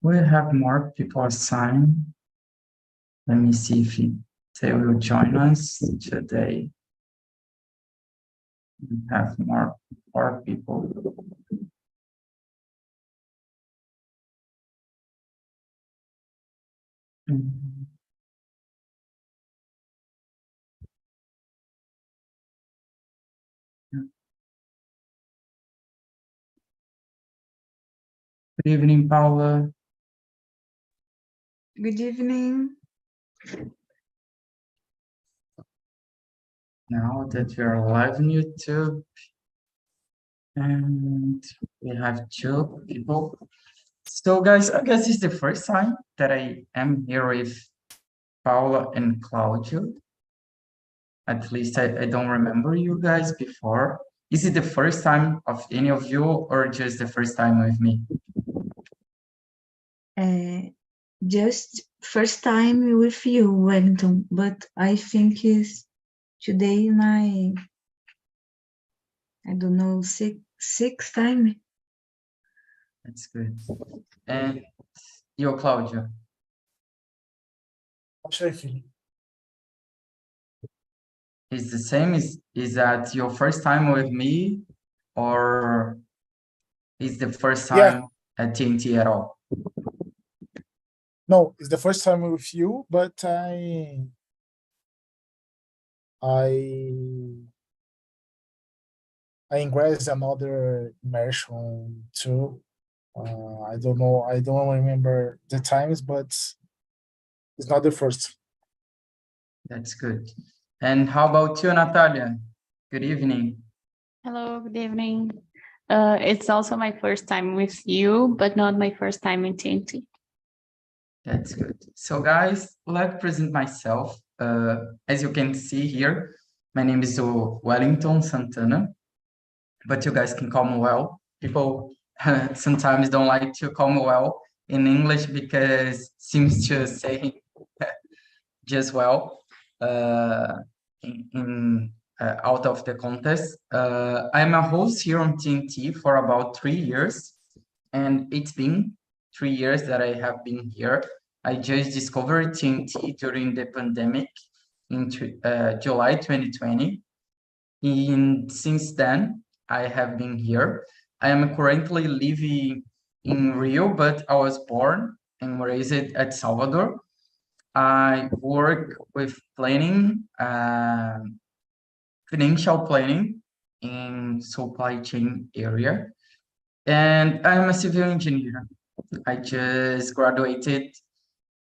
We have more people assigned. Let me see if they will join us today. We have more people. Mhm. Good evening, Paula. Good evening. Now that we are live on YouTube, and we have 2 people. So guys, I guess it's the first time that I am here with Paula and Claudio. At least I don't remember you guys before. Is it the first time of any of you or just the first time with me? Just first time with you, Wellington, but I think is today my, I don't know, sixth time. That's good. And you, Claudio? Is the same? Is that your first time with me, or is the first time at TNT at all? No, it's the first time with you, but I ingressed another immersion too. I don't know. I don't remember the times, but it's not the first. That's good. And how about you, Natalia? Good evening. Hello, good evening. It's also my first time with you, but not my first time in TNT. That's good. So guys, let me present myself. As you can see here, my name is Wellington Santana, but you guys can call me Well. People sometimes don't like to call me Well in English because seems to say just Well out of the contest. I'm a host here on TNT for about 3 years, and it's been 3 years that I have been here. I just discovered TNT during the pandemic in July 2020. And since then, I have been here. I am currently living in Rio, but I was born and raised at Salvador. I work with planning, financial planning in supply chain area. And I'm a civil engineer. I just graduated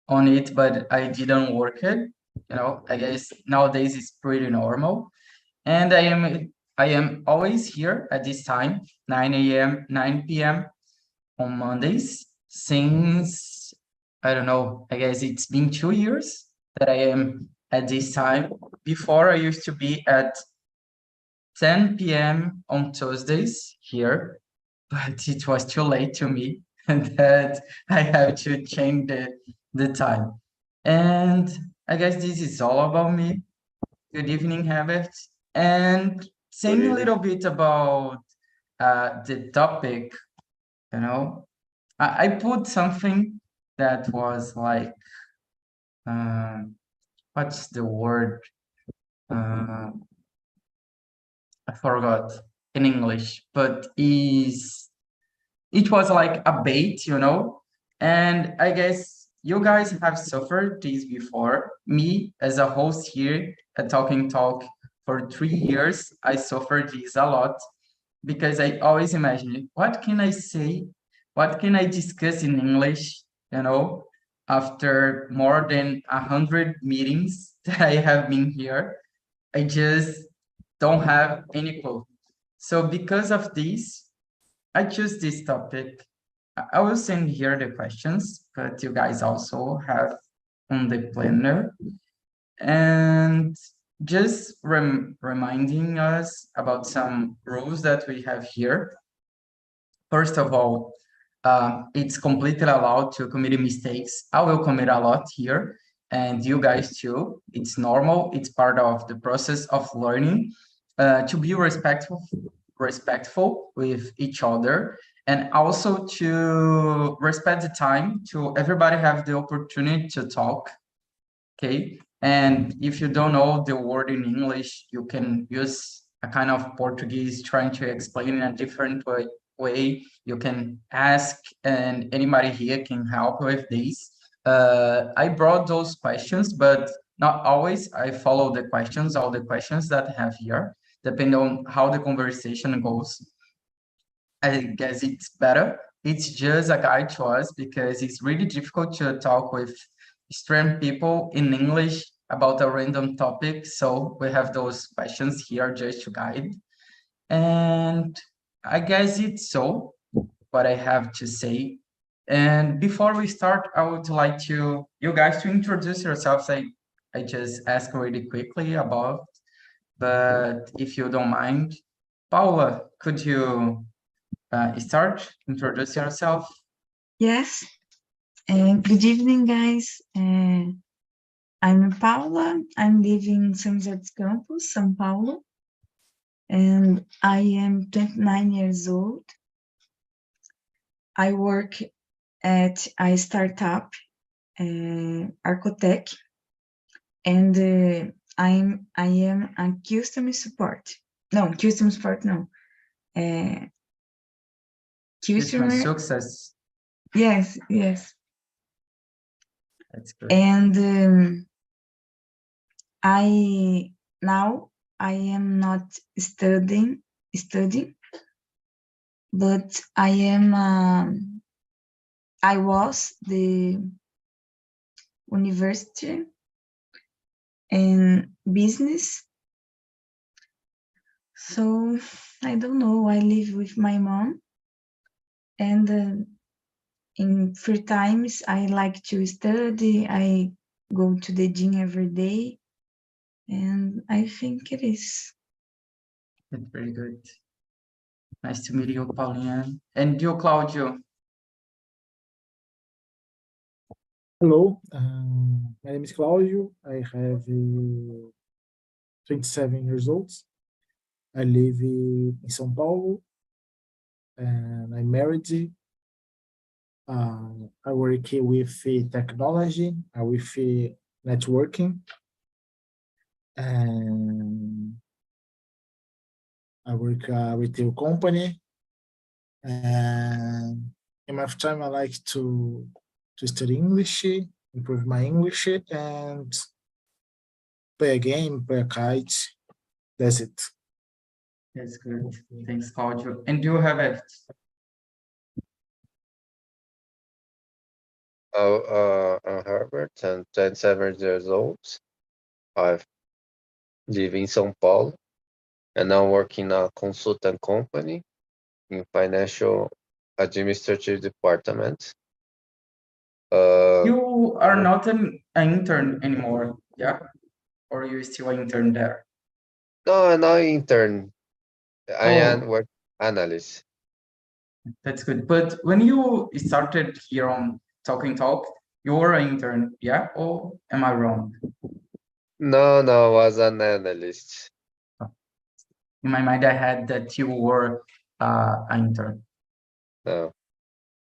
on it, but I didn't work it. You know, I guess nowadays it's pretty normal. And I am always here at this time, 9 a.m., 9 p.m. on Mondays since, I don't know, I guess it's been 2 years that I am at this time. Before I used to be at 10 p.m. on Tuesdays here, but it was too late to me that I have to change the time. And I guess this is all about me. Good evening, Herbert. And saying a little bit about the topic, you know, I put something that was like, what's the word? I forgot in English, but it was like a bait, you know, and I guess you guys have suffered this before. Me as a host here at Talking Talk for 3 years, I suffered this a lot because I always imagine, what can I say? What can I discuss in English, you know, after more than 100 meetings that I have been here? I just don't have any clue. So because of this, I choose this topic. I will send here the questions, but you guys also have on the planner. And just reminding us about some rules that we have here. First of all, it's completely allowed to commit mistakes. I will commit a lot here, and you guys too. It's normal. It's part of the process of learning. To be respectful with each other and also to respect the time to everybody have the opportunity to talk. Okay, and if you don't know the word in English, you can use a kind of Portuguese trying to explain in a different way. You can ask, and anybody here can help with this. I brought those questions, but not always I follow the questions, all the questions that I have here, depending on how the conversation goes. I guess it's better. It's just a guide to us because it's really difficult to talk with strange people in English about a random topic. So we have those questions here just to guide. And I guess it's so what I have to say. And before we start, I would like you guys to introduce yourselves. I just ask really quickly about, but if you don't mind, Paula, could you start, introduce yourself? Yes. Good evening, guys. I'm Paula. I'm living in São José dos Campos, São Paulo, and I am 29 years old. I work at a startup, Arcotech, and I am a customer support. No, customer support, no. Customer Customer, success. yes. That's good. And I am not studying, but I was the university in business. So I don't know. I live with my mom, and in free times I like to study. I go to the gym every day, and I think it is. That's very good. Nice to meet you, Paulinha. And you, Claudio. Hello, my name is Claudio. I have 27 years old. I live in São Paulo, and I'm married. I work with technology, with networking, and I work at a retail company. And in my free time, I like to study English, improve my English, and play a game, play a kite. That's it. That's good. Thanks, Claudio. And you have it. I'm Herbert. I'm 27 years old. I live in São Paulo, and I work in a consultant company in financial administrative department. You are not an intern anymore, yeah? Or are you still an intern there? No, I'm not intern. I am Oh. work analyst. That's good. But when you started here on TALK, you were an intern, yeah? Or am I wrong? No, I was an analyst. In my mind, I had that you were an intern. No.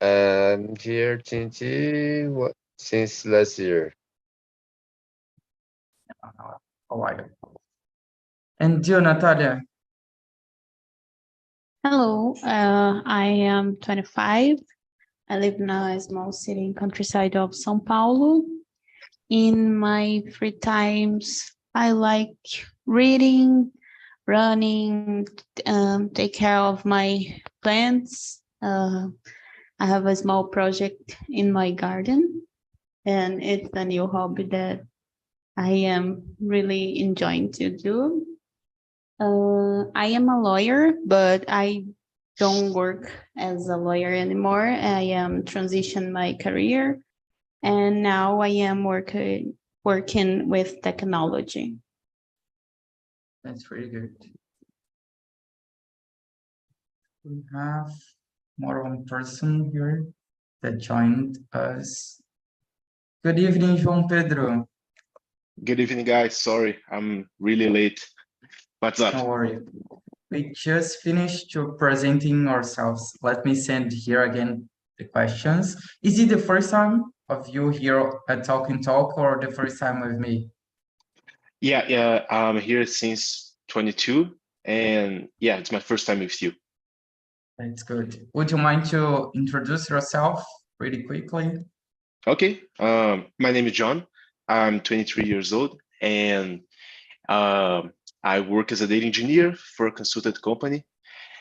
I'm here since last year. A while. And you, Natalia? Hello, I am 25. I live in a small city in countryside of São Paulo. In my free times, I like reading, running, take care of my plants. I have a small project in my garden, and it's a new hobby that I am really enjoying to do. I am a lawyer, but I don't work as a lawyer anymore. I am transitioning my career, and now I am working with technology. That's really good. We have more one person here that joined us. Good evening, João Pedro. Good evening, guys. Sorry, I'm really late. What's up? How are you? we just finished to presenting ourselves. Let me send here again the questions. Is it the first time of you here at Talk and Talk or the first time with me? Yeah, I'm here since 22, and yeah, it's my first time with you. That's good. Would you mind to introduce yourself really quickly? Okay, my name is John. I'm 23 years old, and I work as a data engineer for a consultant company.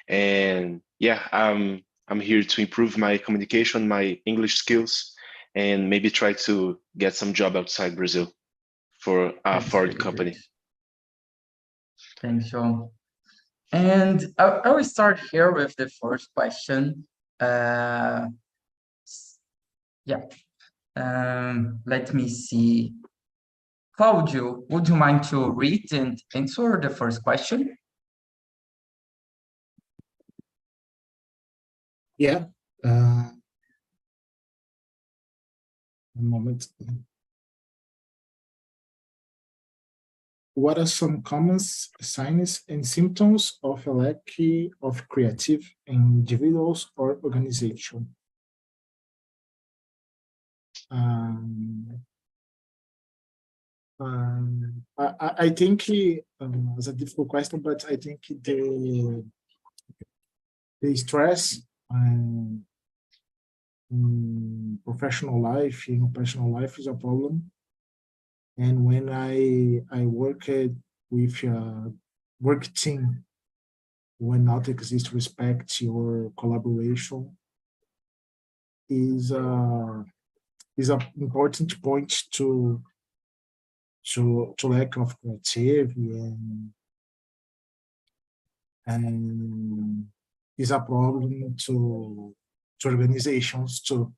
And yeah, I'm here to improve my communication, my English skills, and maybe try to get some job outside Brazil for a That's foreign really company. good. Thanks, John. And I will start here with the first question. Yeah. Let me see. Claudio, would you mind to read and answer the first question? Yeah. One moment. What are some common signs and symptoms of a lack of creative individuals or organization? I think it's a difficult question, but I think the stress in professional life is a problem. And when I worked with a work team, when not exists respect or collaboration, is an important point to lack of creativity and is a problem to organizations too.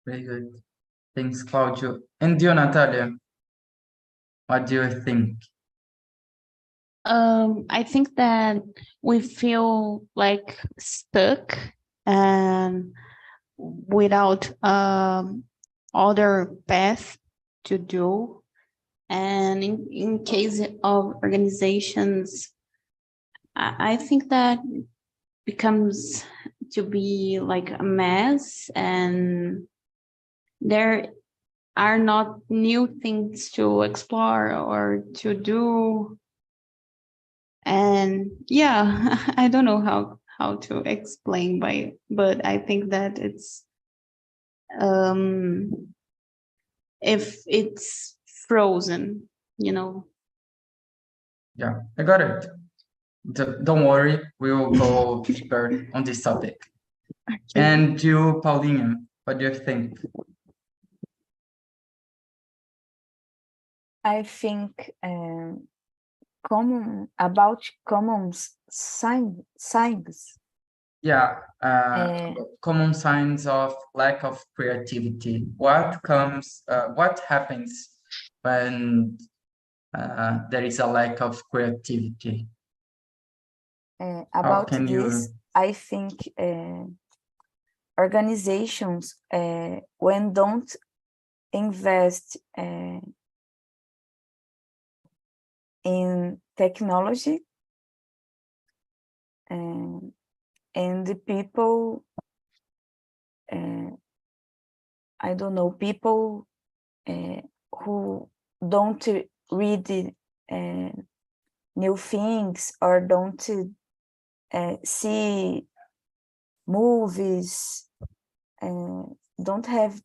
Very good. Thanks, Claudio. And you, Natalia, what do you think? I think that we feel like stuck and without other path to do. And in case of organizations, I think that becomes to be like a mess, and there are not new things to explore or to do. And yeah, I don't know how to explain but I think that it's if it's frozen, you know. Yeah, I got it. Don't worry, we will go deeper on this topic. Okay. And you, Paulina, what do you think? I think common signs. Yeah, common signs of lack of creativity. What happens when there is a lack of creativity? About can this, you- I think organizations when don't invest in technology and the people, I don't know, people who don't read new things or don't see movies, don't have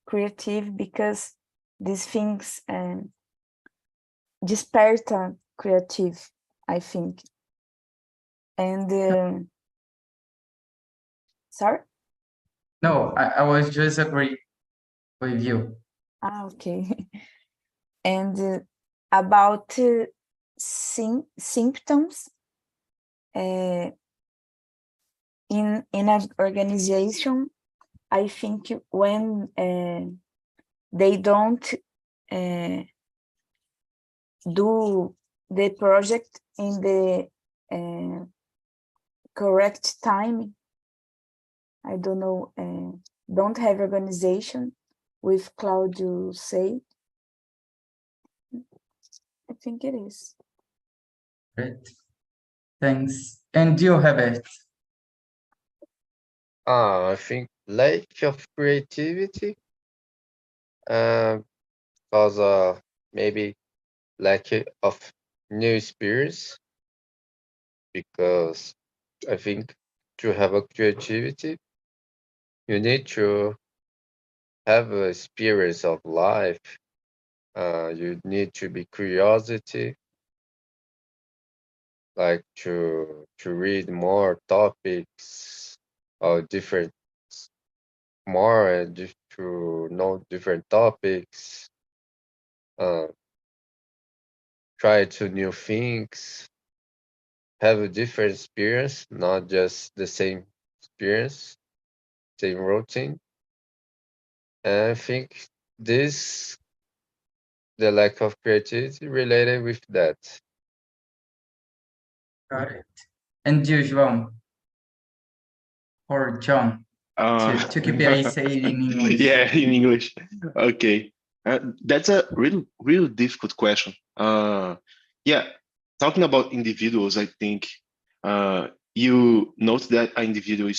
creative, because these things desperta creative, I think. And sorry? No, I was just agree with you. Okay. And about symptoms in an organization, I think when they don't do the project in the correct time, I don't know, don't have organization, with Claudio say. I think it is. Great. Thanks. And do you have it? I think lack of creativity, because maybe lack of new experience, because I think to have a creativity, you need to have an experience of life. You need to be curiosity, like to read more topics or different more and just to know different topics, try to new things, have a different experience, not just the same experience, same routine. And I think this the lack of creativity related with that. Got it. And do you, João? Or John? To keep it, I say it in English. Yeah, in English. Okay. That's a really difficult question. Yeah, talking about individuals, I think you note that an individual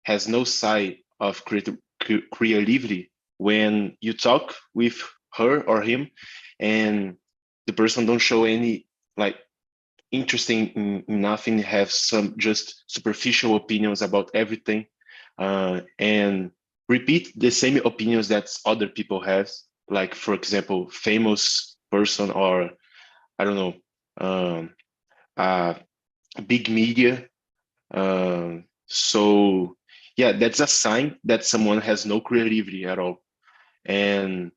has no side of creativity when you talk with her or him, and the person don't show any like interesting in nothing, have some just superficial opinions about everything, and repeat the same opinions that other people have, like for example famous person, or I don't know, big media. So yeah, that's a sign that someone has no creativity at all. And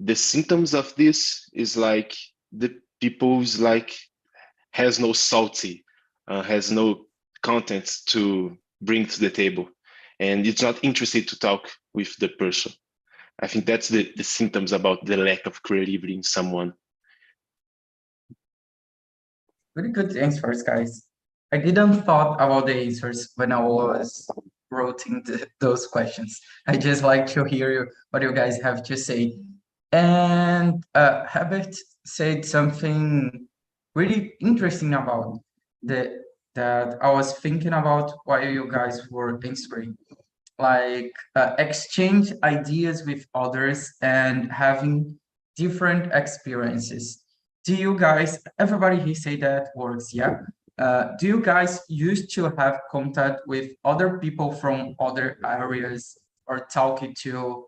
the symptoms of this is like the people's like has no salty, has no content to bring to the table, and it's not interested to talk with the person. I think that's the symptoms about the lack of creativity in someone. Very good answers, guys. I didn't thought about the answers when I was writing those questions. I just like to hear what you guys have to say. And Herbert said something really interesting about that I was thinking about while you guys were answering, like exchange ideas with others and having different experiences. Do you guys, everybody he say that works, yeah? Do you guys used to have contact with other people from other areas, or talking to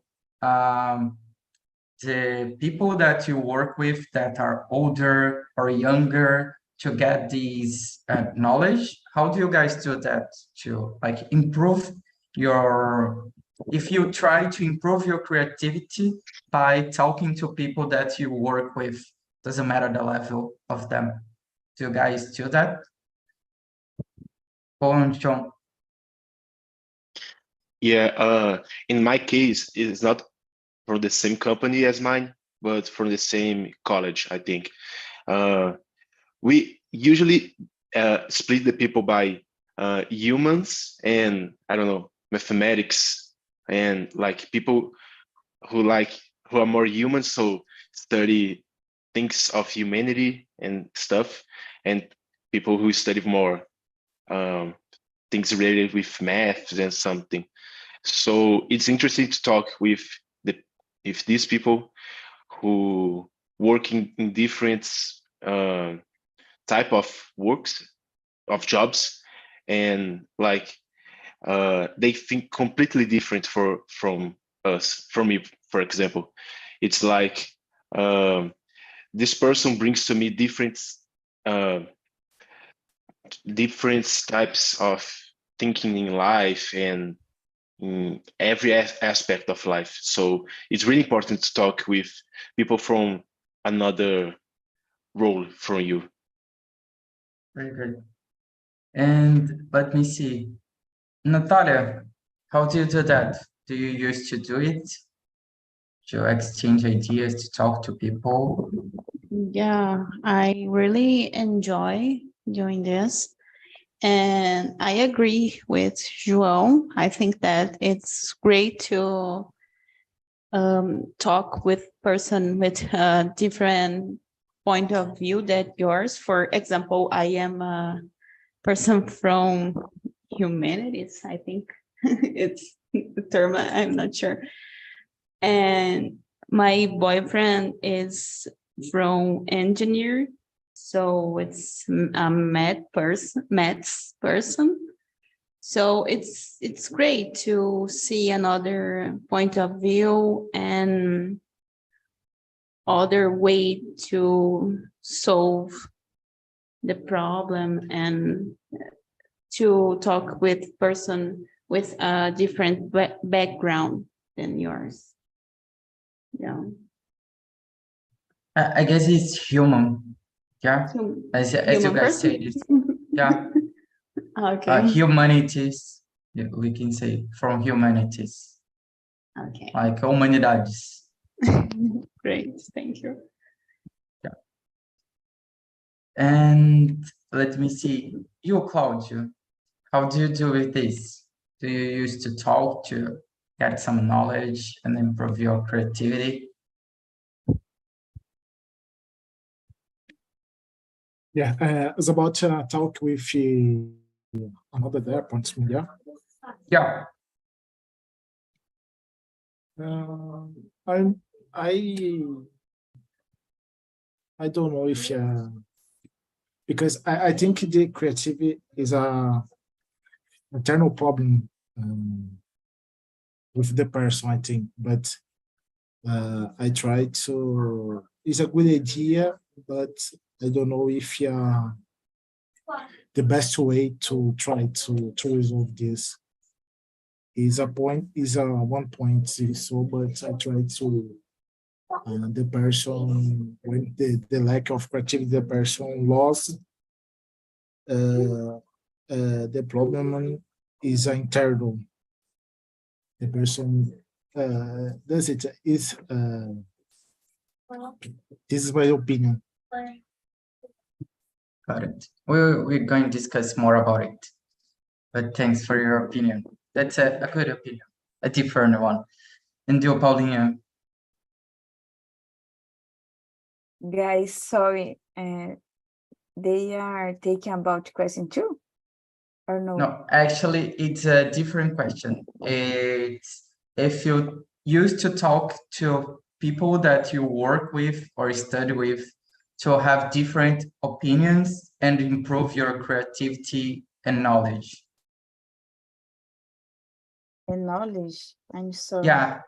the people that you work with that are older or younger to get these knowledge? How do you guys do that to like improve your, if you try to improve your creativity by talking to people that you work with, doesn't matter the level of them? Do you guys do that? Bom, John. Yeah, in my case, it's not from the same company as mine, but from the same college, I think. We usually split the people by humans and, I don't know, mathematics, and like people who are more human, so study things of humanity and stuff, and people who study more things related with math and something. So it's interesting to talk with these people who work in different type of works, of jobs, and like they think completely different from us. From me, for example, it's like this person brings to me different types of thinking in life and in every aspect of life. So it's really important to talk with people from another role from you. Very good. And let me see. Natalia, how do you do that? Do you used to do it? To exchange ideas, to talk to people? Yeah, I really enjoy doing this. And I agree with João. I think that it's great to talk with person with different point of view that yours. For example, I am a person from humanities, I think it's the term, I'm not sure. And my boyfriend is from engineer, so it's a maths person. So it's great to see another point of view and other way to solve the problem, and to talk with person with a different background than yours. Yeah. I guess it's human. Yeah, as you Human guys said, person? it's, yeah, Okay. humanities, yeah, we can say from humanities, Okay. like humanidades. Great. Thank you. And let me see, you, Claudio, how do you do with this? Do you used to talk to get some knowledge and improve your creativity? Yeah, it's about talk with another there, yeah. Yeah, I I don't know if because I think the creativity is a internal problem with the person, I think, but I try to. It's a good idea, but I don't know if the best way to try to resolve this is a point is a 1 point. So, but I try to the person when the lack of creativity the person lost. The problem is internal. The person does it is this is my opinion. got it. We're going to discuss more about it, but thanks for your opinion. That's a good opinion, a different one. And you, Paulinha? Guys, sorry, they are taking about question 2 or no? No, actually, it's a different question. It's if you used to talk to people that you work with or study with to have different opinions and improve your creativity and knowledge. And knowledge, I'm sorry. Yeah.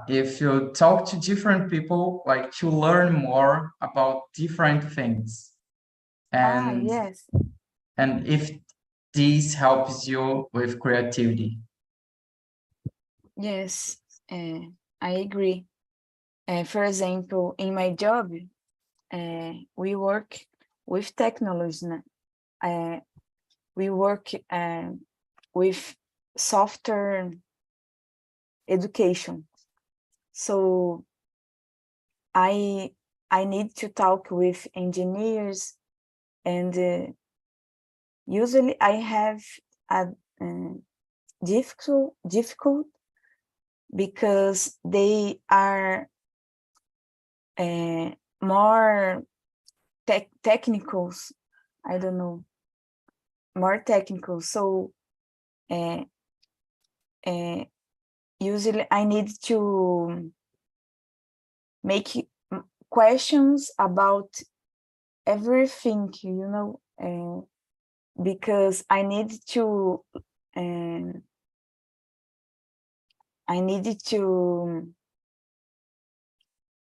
If you talk to different people, like to learn more about different things. And Yes. and if this helps you with creativity. Yes, I agree. For example, in my job, we work with technology. We work with software education. So I need to talk with engineers, and usually I have a difficult because they are more technicals. I don't know, more technical. So usually I need to make questions about everything, because I need to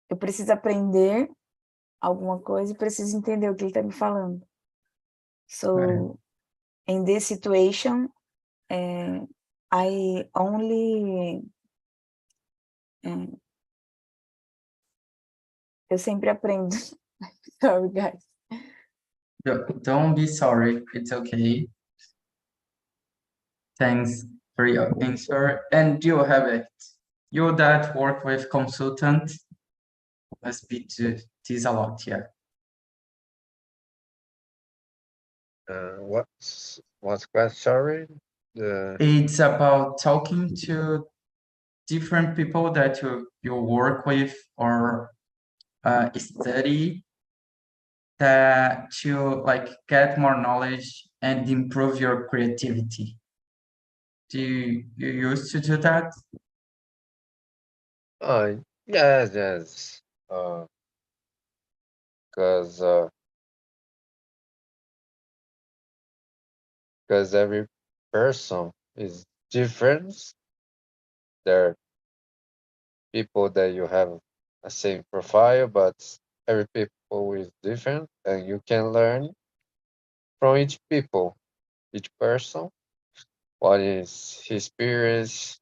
eu preciso aprender alguma coisa e preciso entender o que ele está me falando. So in this situation, I only eu sempre aprendo. Sorry, guys. Don't be sorry, it's okay. Thanks for your answer. And you have it. You that work with consultant must be to this a lot, yeah. What's question? Sorry. It's about talking to different people that you work with or study that to like get more knowledge and improve your creativity? Do you used to do that? Yes, yes. Because every person is different. There are people that you have a same profile, but every people is different, and you can learn from each people, each person, what is his experience,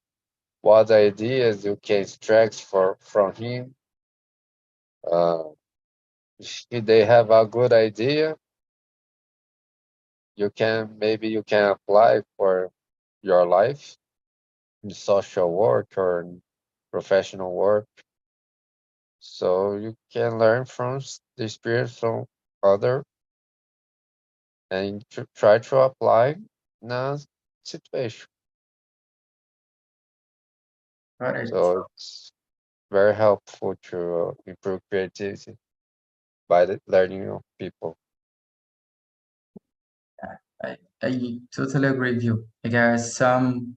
what ideas you can extract from him. Uh, if they have a good idea, you can apply for your life in social work or in professional work. So you can learn from the experience from other and try to apply in a situation. Got it. So it's very helpful to improve creativity by learning of people. I totally agree with you. I guess some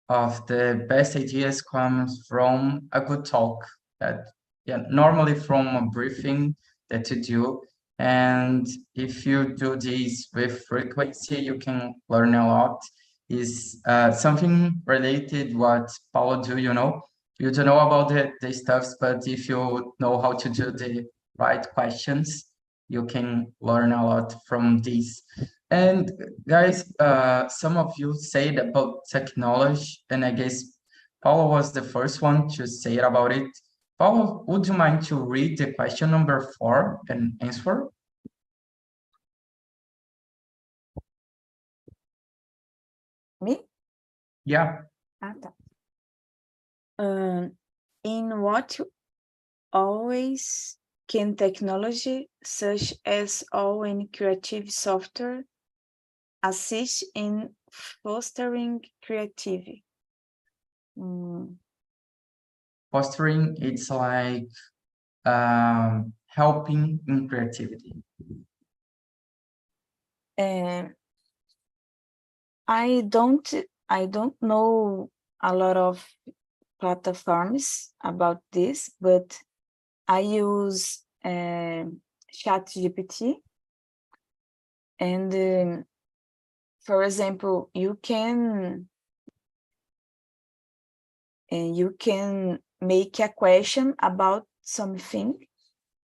of the best ideas comes from a good talk that, yeah, normally from a briefing that you do. And if you do this with frequency, you can learn a lot. Is something related what Paulo do, you know? You don't know about the stuffs, but if you know how to do the right questions, you can learn a lot from this. And guys, some of you said about technology, and I guess Paulo was the first one to say about it. Paulo, would you mind to read the question number 4 and answer? Me? Yeah. Ah, tá. In what always can technology, such as all and creative software, assist in fostering creativity? Fostering, it's like helping in creativity. I don't know a lot of platforms about this, but I use ChatGPT, and for example, you can make a question about something,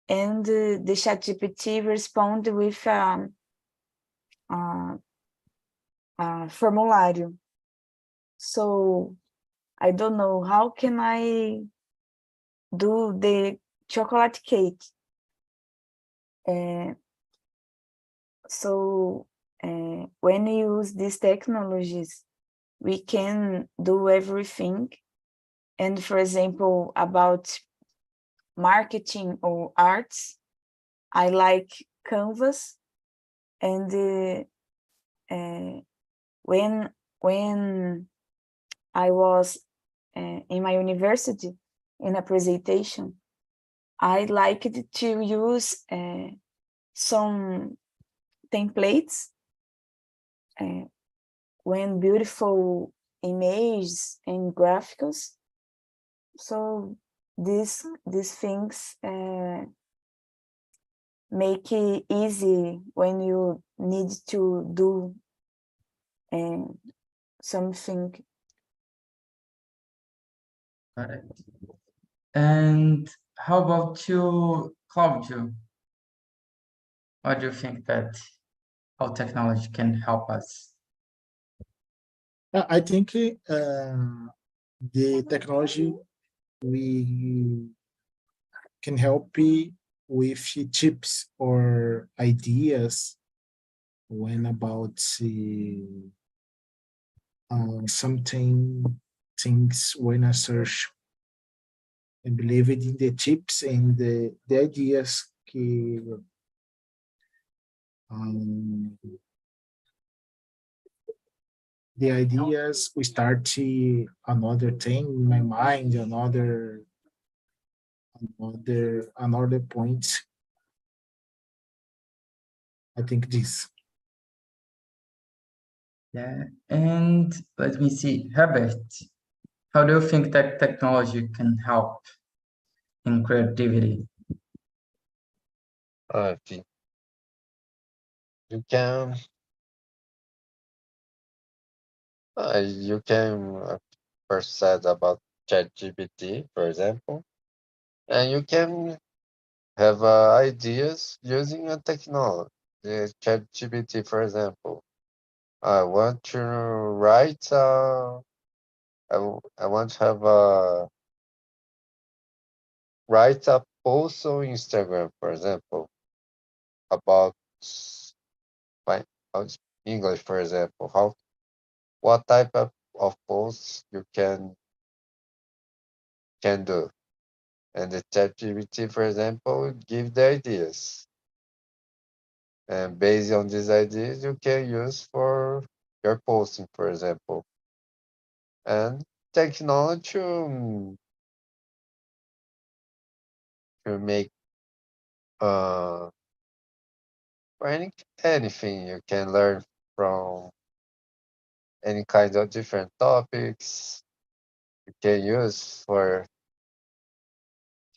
and the ChatGPT respond with a formulário. So I don't know, how can I do the chocolate cake? So when we use these technologies, we can do everything. And for example, about marketing or arts, I like Canvas. And when I was in my university in a presentation, I liked to use some templates when beautiful images and graphics. So these things make it easy when you need to do something. Got it. And how about you, Claudio? What do you think that how technology can help us? I think the technology we can help you with tips or ideas when about something things when I search. I believe it in the tips and the ideas que the ideas we start another thing in my mind, another point I think this. Yeah, and let me see, Herbert, how do you think that technology can help in creativity? I think you can, first said about ChatGPT, for example, and you can have ideas using a technology. The ChatGPT, for example, I want to write. I want to have write a post on Instagram, for example, about my English, for example. What type of posts you can do, and the ChatGPT, for example, give the ideas, and based on these ideas, you can use for your posting, for example, and technology to make for anything you can learn from any kind of different topics you can use for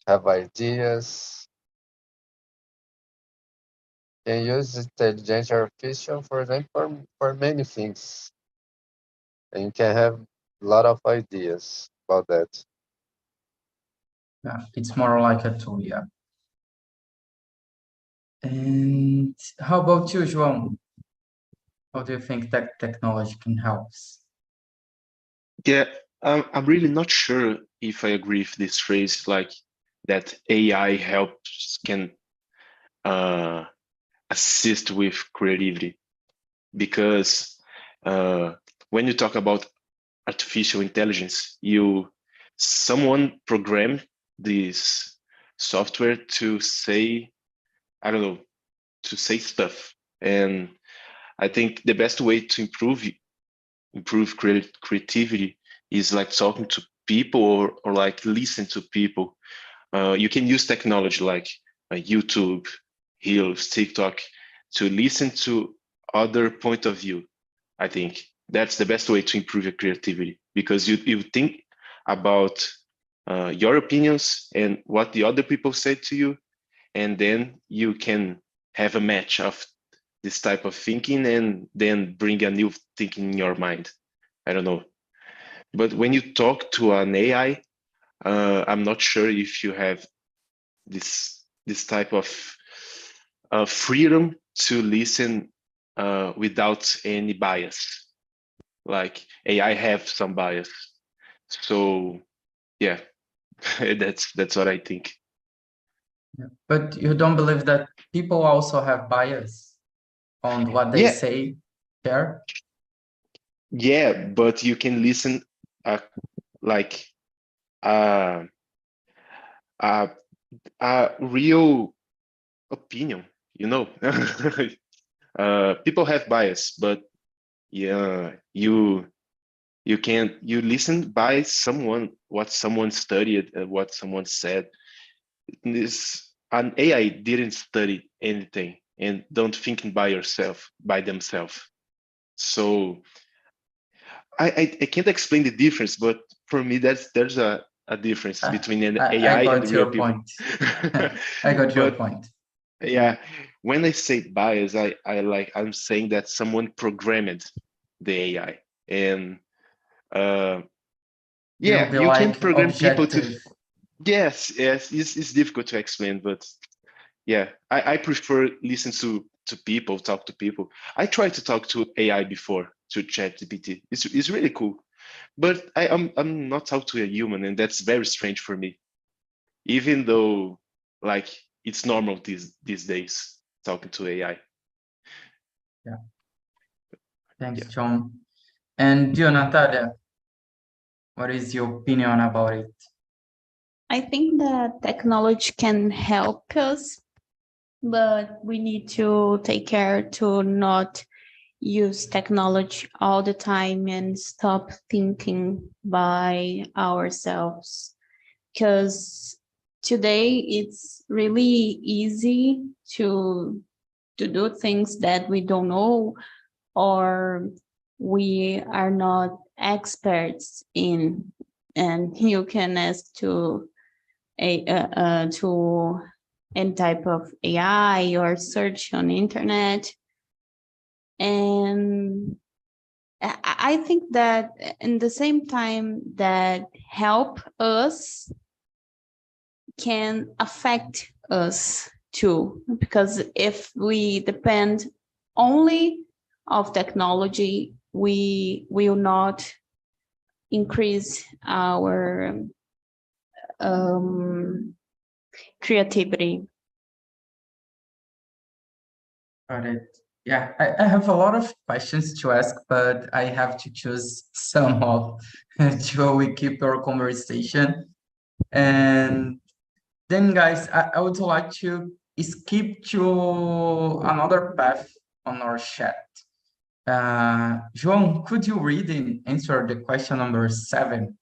have ideas. You can use intelligence artificial for them for many things, and you can have a lot of ideas about that. Yeah, it's more like a tool, yeah. And how about you, João? How do you think that technology can help us? Yeah, I'm really not sure if I agree with this phrase, like that AI helps can assist with creativity, because when you talk about artificial intelligence, someone programmed this software to say, I don't know, to say stuff, and I think the best way to improve creativity is like talking to people, or like listen to people. You can use technology like YouTube, Reels, TikTok to listen to other point of view. I think that's the best way to improve your creativity, because you think about your opinions and what the other people said to you, and then you can have a match of this type of thinking and then bring a new thinking in your mind. I don't know. But when you talk to an AI, I'm not sure if you have this type of freedom to listen without any bias. Like AI have some bias. So yeah, that's what I think. Yeah. But you don't believe that people also have bias on what they Yeah, say there? yeah, but you can listen like uh, a real opinion, you know. People have bias, but yeah, you listen by someone, what someone studied, what someone said. This an AI didn't study anything and don't think by themselves. So I can't explain the difference, but for me there's a difference between an I AI and got real your people. point. I got your But point. yeah, when I say bias, I'm saying that someone programmed the AI, and You'll yeah, be you can like program people to. objective. Yes, it's difficult to explain, but yeah, I prefer listen to people, talk to people. I tried to talk to AI before, to ChatGPT. It's really cool, but I'm not talking to a human, and that's very strange for me. Even though like it's normal these days talking to AI. Yeah. Thanks, Yeah. John. And you, Natalia, what is your opinion about it? I think that technology can help us, but we need to take care to not use technology all the time and stop thinking by ourselves. Because today it's really easy to to do things that we don't know or we are not experts in, and you can ask to any type of AI or search on the internet. And I think that in the same time that help us can affect us too, because if we depend only of technology, we will not increase our creativity. Got it. Yeah, I have a lot of questions to ask, but I have to choose some of to we keep our conversation. And then, guys, I would like to skip to another path on our chat. João, could you read and answer the question number 7?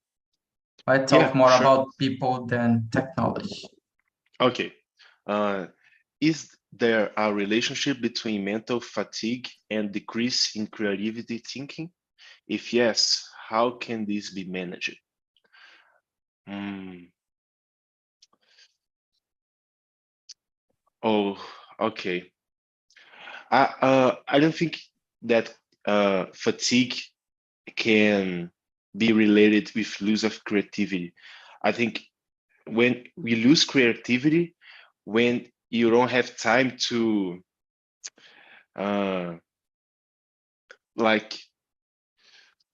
Let's talk more sure. about people than technology. Okay. Is there a relationship between mental fatigue and decrease in creativity thinking? If yes, how can this be managed? Oh, okay. I don't think that fatigue can be related with loss of creativity. I think when we lose creativity, when you don't have time to like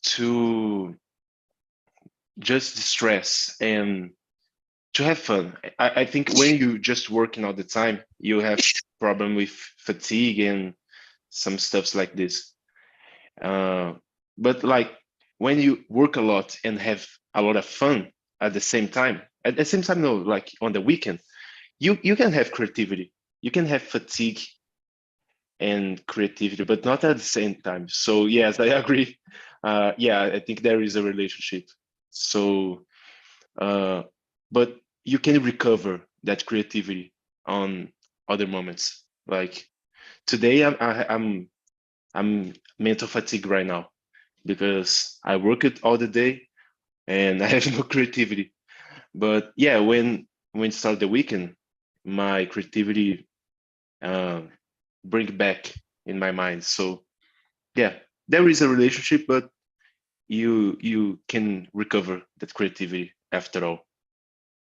to just distress and to have fun. I think when you just working all the time, you have problem with fatigue and some stuffs like this. But like when you work a lot and have a lot of fun at the same time, no, like on the weekend, you can have creativity. You can have fatigue and creativity, but not at the same time. So yes, I agree. Yeah, I think there is a relationship. So, but you can recover that creativity on other moments. Like today, I'm mental fatigue right now because I work it all the day and I have no creativity. But yeah, when start the weekend, my creativity bring back in my mind. So yeah, there is a relationship, but you can recover that creativity after all.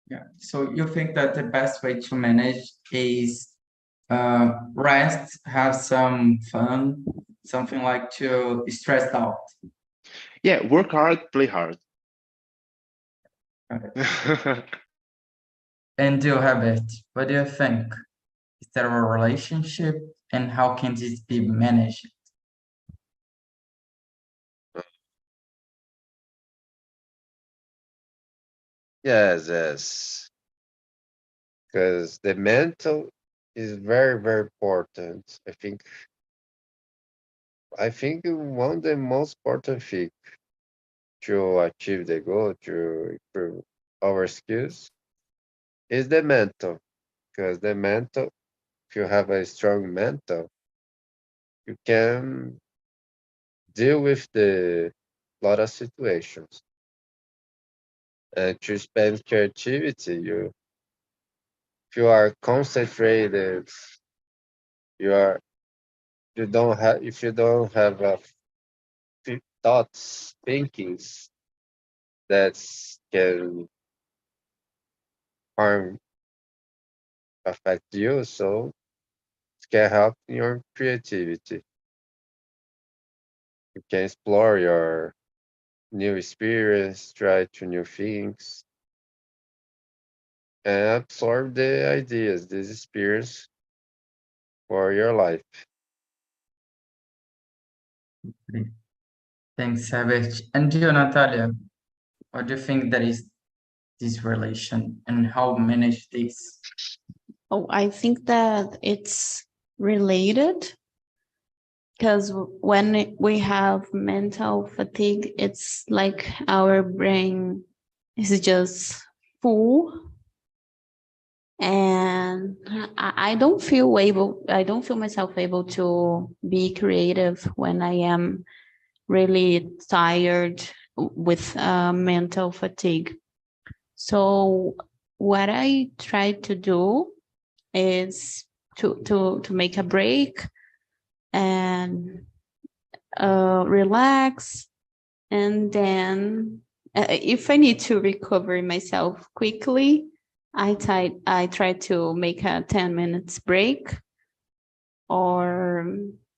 Yeah. So you think that the best way to manage is rest, have some fun, something like to stress out. Yeah, work hard, play hard. And do you have it? What do you think? Is there a relationship and how can this be managed? Yes. Because the mental is very, very important. I think one of the most important thing to achieve the goal, to improve our skills, is the mental. Because the mental, if you have a strong mental, you can deal with the lot of situations. And to spend creativity, if you are concentrated, if you don't have thoughts, thinkings that can harm, affect you, so it can help your creativity. You can explore your new experience, try to new things, and absorb the ideas, this experience for your life. Thanks, Savage. And you, Natalia, what do you think that is this relation and how manage this? Oh, I think that it's related because when we have mental fatigue, it's like our brain is just full And I don't feel myself able to be creative when I am really tired with mental fatigue. So what I try to do is to make a break and relax, and then if I need to recover myself quickly, I try to make a 10 minutes break, or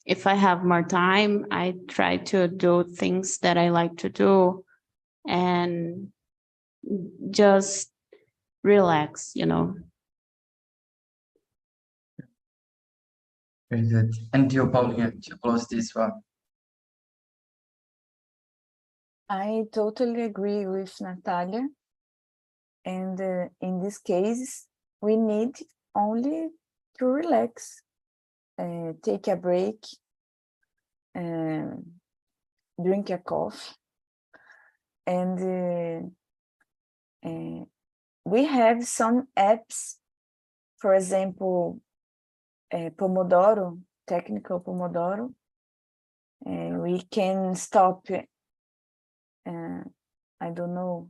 if I have more time, I try to do things that I like to do and just relax, you know. Very good. And you, Paulinha, to close this one. I totally agree with Natalia. And in this case, we need only to relax, take a break, drink a coffee. And we have some apps, for example, Pomodoro, technical Pomodoro. We can stop, I don't know,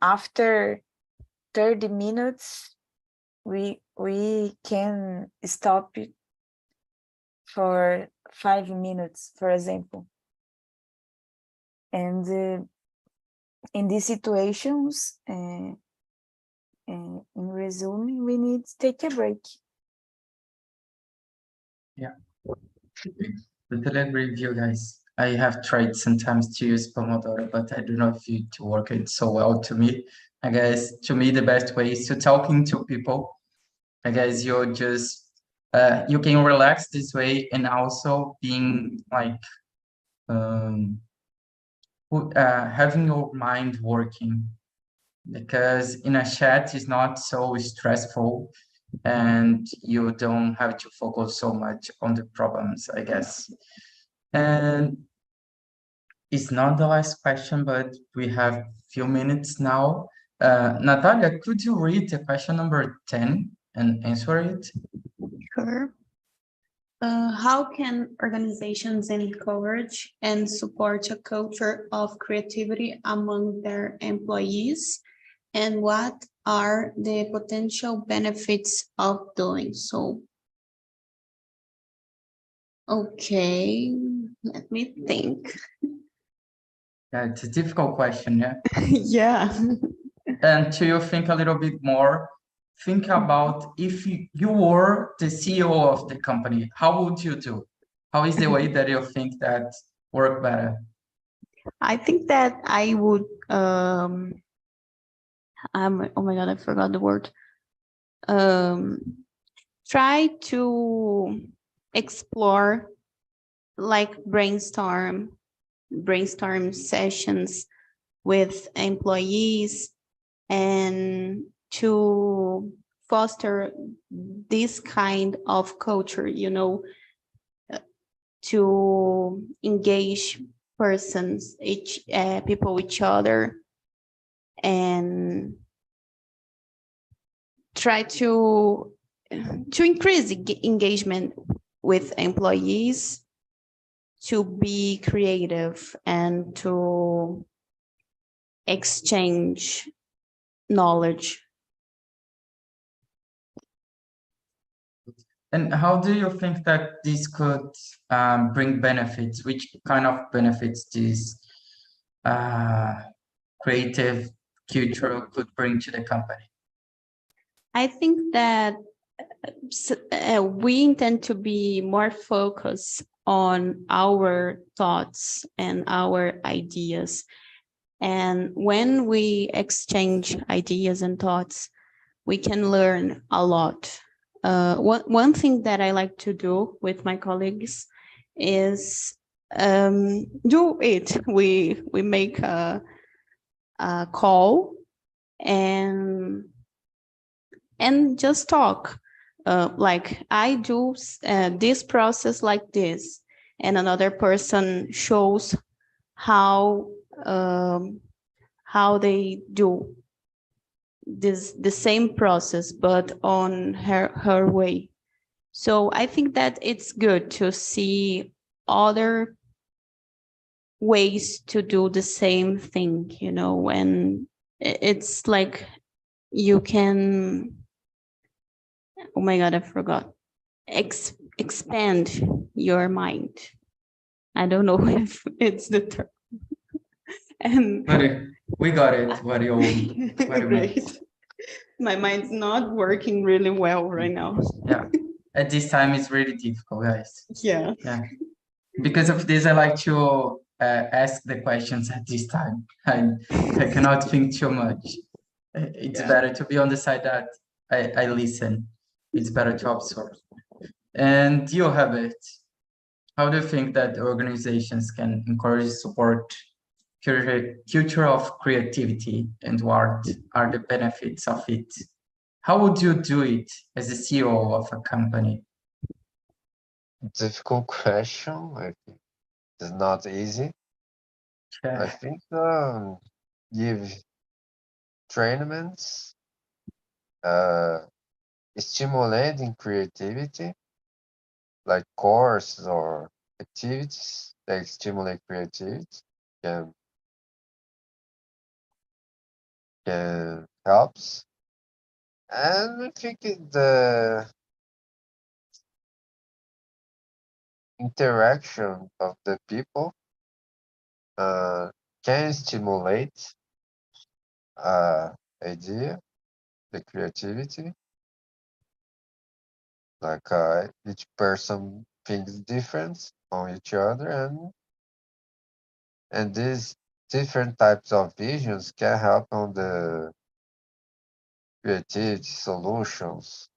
after 30 minutes, we can stop it for 5 minutes, for example. And in these situations, in resume, we need to take a break. Yeah, totally agree with you guys. I have tried sometimes to use Pomodoro, but I do not feel to work it so well to me. I guess to me the best way is to talking to people. I guess you're just you can relax this way, and also being like having your mind working, because in a chat is not so stressful and you don't have to focus so much on the problems, I guess. And it's not the last question, but we have few minutes now. Natalia, could you read the question number 10 and answer it? Sure. How can organizations encourage and support a culture of creativity among their employees? And what are the potential benefits of doing so? Okay, let me think. Yeah, it's a difficult question, yeah. Yeah. And to think a little bit more, think about if you were the CEO of the company, how would you do? How is the way that you think that work better? I think that I would, oh my God, I forgot the word. Try to explore, like brainstorm sessions with employees, and to foster this kind of culture, you know, to engage people each other, and try to increase engagement with employees, to be creative and to exchange knowledge. And how do you think that this could bring benefits? Which kind of benefits this creative culture could bring to the company? I think that we intend to be more focused on our thoughts and our ideas. And when we exchange ideas and thoughts, we can learn a lot. One thing that I like to do with my colleagues is do it. We make a call and just talk. Like I do this process like this, and another person shows how how they do the same process, but on her way. So I think that it's good to see other ways to do the same thing, you know, and it's like you can, oh my God, I forgot, expand your mind. I don't know if it's the term. And We got it. What you meant. great. My mind's not working really well right now. Yeah. At this time, it's really difficult, guys. Yeah. Yeah. Because of this, I like to ask the questions at this time. I cannot think too much. It's better to be on the side that I listen. It's better to observe. And you have it. How do you think that organizations can encourage support culture of creativity, and what are the benefits of it? How would you do it as a CEO of a company? Difficult question. I think it's not easy. I Yeah, think give trainings, stimulating creativity, like courses or activities that stimulate creativity can helps. And I think the interaction of the people can stimulate idea, the creativity. Like each person thinks different on each other, and these different types of visions can help on the creativity solutions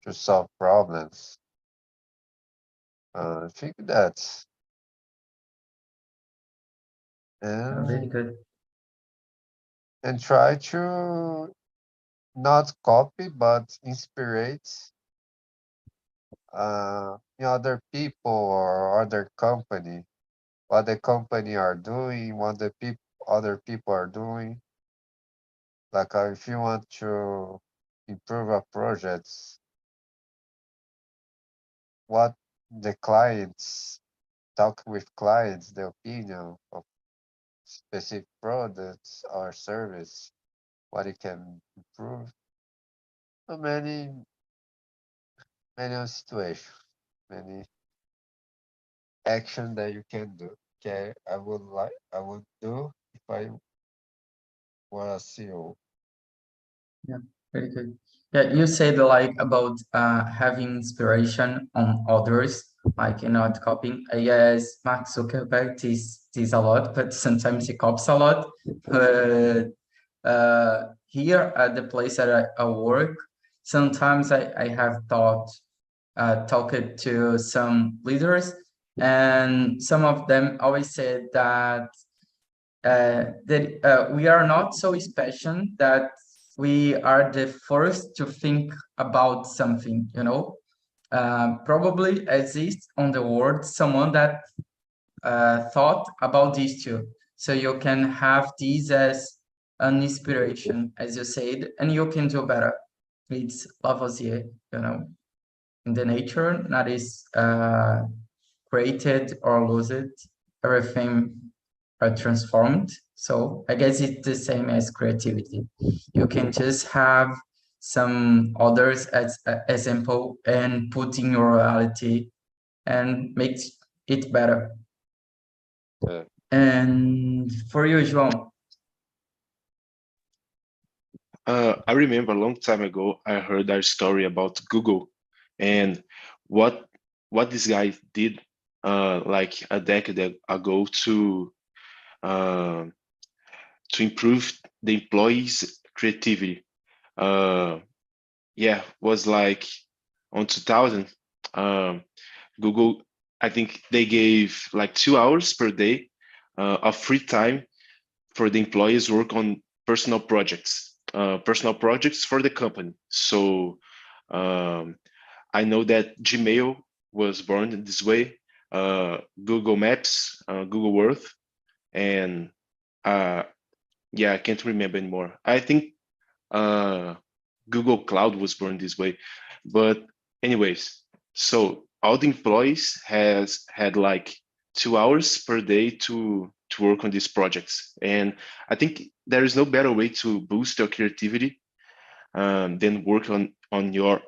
to solve problems. I think that's very and good. and try to not copy but inspirate other people or other company, what the company are doing, what the other people are doing. Like if you want to improve a project, what the clients talk with clients, the opinion of specific products or service, what it can improve. So many situations, many action that you can do. Okay, I would do if I were a CEO. Yeah, very good. Yeah, you said like about having inspiration on others, like you're not copying. I guess Mark Zuckerberg this a lot, but sometimes he copies a lot. But here at the place that I work, sometimes I have talked to some leaders, and some of them always said that we are not so special that we are the first to think about something, you know. Probably exists on the world someone that thought about this too. So you can have this as an inspiration, as you said, and you can do better. It's Lavoisier, you know, in the nature that is created or lose everything are transformed. So I guess it's the same as creativity. You can just have some others as an example and put in your reality and make it better. Yeah. And for you, João. I remember a long time ago, I heard a story about Google and what this guy did like a decade ago uh, to improve the employees' creativity. Yeah, was like on 2000. Google, I think they gave like 2 hours per day of free time for the employees work on personal projects for the company. So I know that Gmail was born in this way, Google Maps, Google Earth, and yeah, I can't remember anymore. I think Google Cloud was born this way. But anyways, so all the employees has had like 2 hours per day to work on these projects. And I think there is no better way to boost your creativity than work on your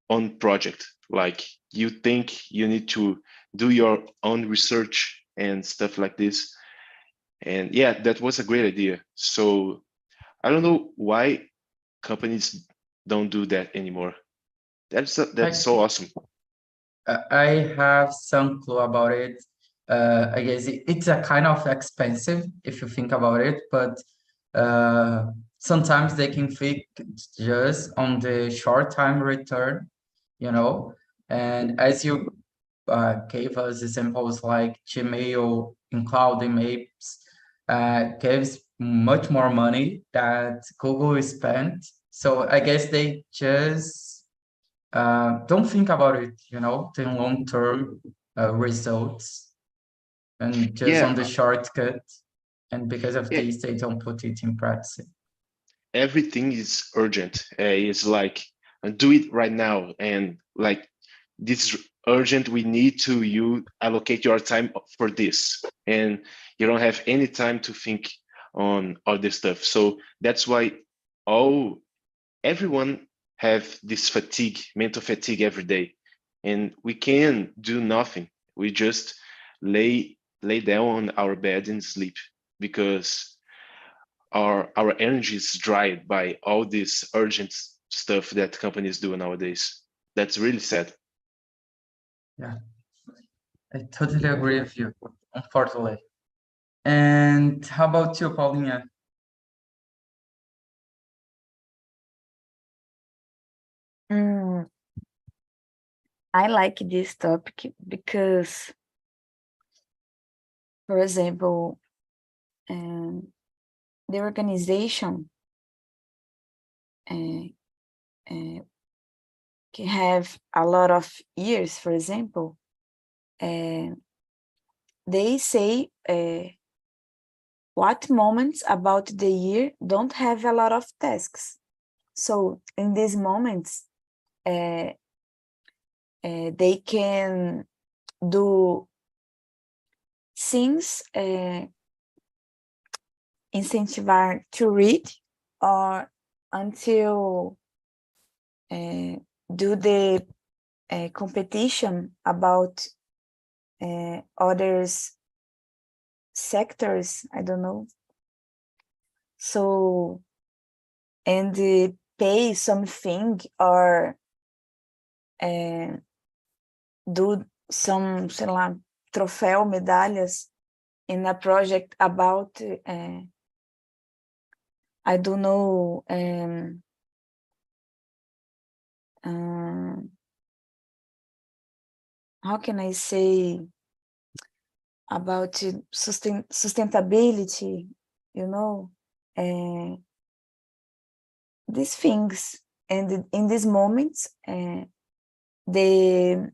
own project. Like you think you need to do your own research and stuff like this. And yeah, that was a great idea. So I don't know why companies don't do that anymore. That's so awesome. I have some clue about it. I guess it's a kind of expensive if you think about it, but sometimes they can think just on the short time return, you know. And as you gave us examples like Gmail and Cloud Maps, gives much more money that Google spent. So I guess they just don't think about it, you know, the long-term results and just on the Yeah, shortcut. And because of yeah, this, they don't put it in practice. everything is urgent. It's like do it right now, and like this is urgent. We need to you allocate your time for this, and you don't have any time to think on other stuff. So that's why everyone have this fatigue, mental fatigue every day, and we can do nothing. We just lay down on our bed and sleep because our energy is dried by all this urgent stuff that companies do nowadays. That's really sad. Yeah, I totally agree with you, unfortunately. And how about you, Paulina? I like this topic because, for example, the organization can have a lot of years. For example, they say what moments about the year don't have a lot of tasks. So in these moments, they can do things incentivar to read or until do the competition about others sectors, I don't know. So, and pay something or do some, sei lá, troféu, medalhas in a project about, I don't know, how can I say, about sustainability, you know, these things. And in these moments, the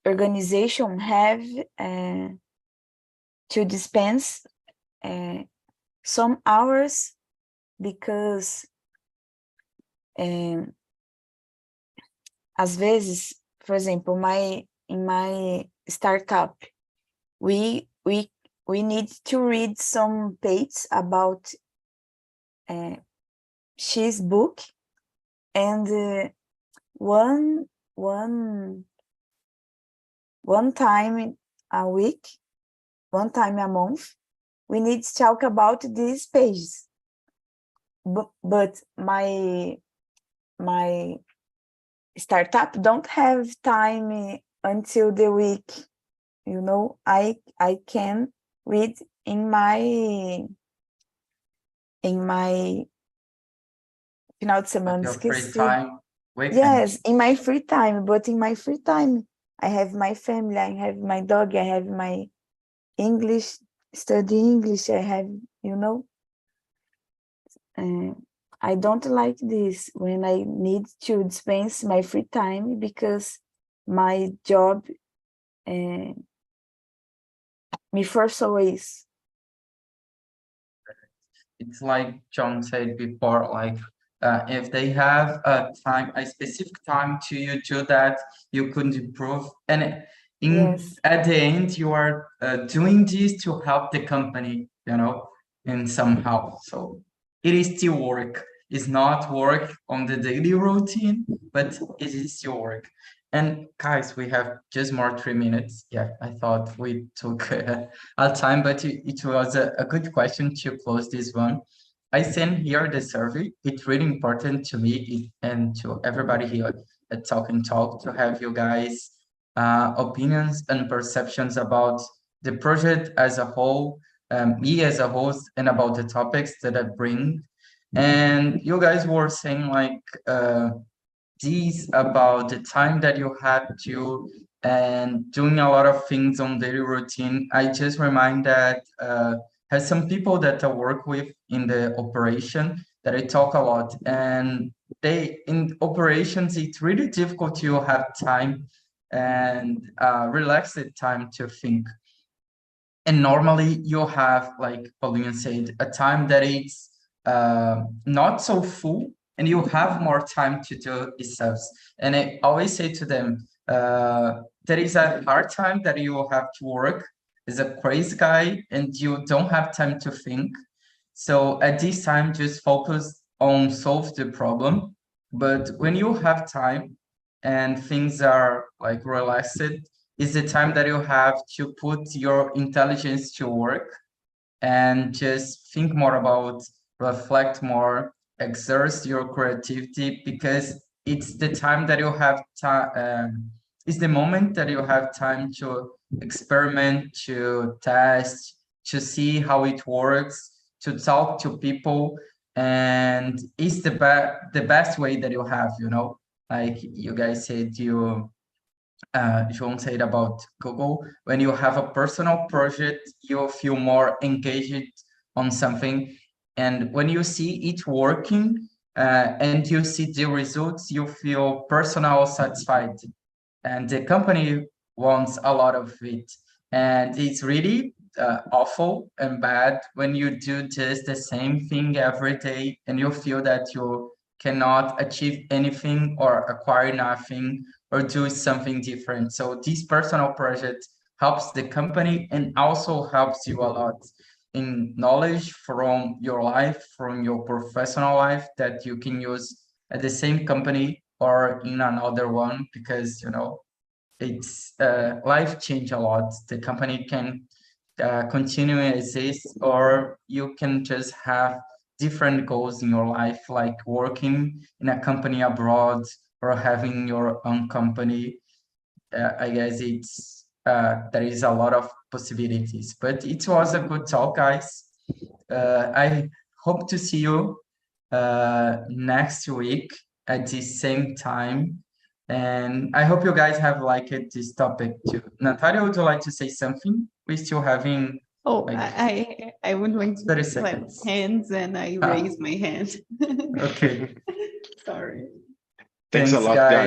organization have to dispense some hours because às vezes, for example, in my startup, we need to read some pages about X book, and one time a week, one time a month, we need to talk about these pages. But my startup don't have time until the week, you know. I can read in my final de semana, Your free esqueci. time, weekend. Yes, in my free time, but in my free time, I have my family, I have my dog, I have my English, study English, I have, you know. I don't like this when I need to dispense my free time because my job me force always. it's like John said before, like if they have a specific time to you do that, you could improve. And Yes. at the end, you are doing this to help the company, and somehow. So it is still work. It's not work on the daily routine, but it is still work. And guys, we have just more 3 minutes. Yeah, I thought we took our time, but it was a good question to close this one. I sent here the survey. It's really important to me and to everybody here at Talk and Talk to have you guys opinions and perceptions about the project as a whole, me as a host, and about the topics that I bring. And you guys were saying like this about the time that you had to and doing a lot of things on daily routine. I just remind that has some people that I work with in the operation that I talk a lot, and they in operations it's really difficult to have time and relaxed time to think. And normally you have, like Pauline said, a time that it's not so full and you have more time to do stuff. And I always say to them, there is a hard time that you have to work as a crazy guy and you don't have time to think. So at this time, just focus on solve the problem. But when you have time and things are like relaxed, is the time that you have to put your intelligence to work and just think more about, reflect more, exert your creativity, because it's the time that you have time, it's the moment that you have time to experiment, to test, to see how it works, to talk to people, and it's the best way that you have, like you guys said, João said about Google, when you have a personal project, you feel more engaged on something. And when you see it working and you see the results, you feel personal satisfied. And the company wants a lot of it. And it's really awful and bad when you do just the same thing every day and you feel that you cannot achieve anything or acquire nothing or do something different. So this personal project helps the company and also helps you a lot in knowledge from your life, from your professional life that you can use at the same company or in another one, because it's life change a lot. The company can continue exist, or you can just have different goals in your life, like working in a company abroad or having your own company. I guess it's there is a lot of possibilities, but it was a good talk, guys. I hope to see you next week at the same time. And I hope you guys have liked this topic too. Natalia, would you like to say something? We're still having Oh, like I would like to 30 clap seconds. hands and I raise my hand. Okay. Sorry. Thanks a lot, guys. guys.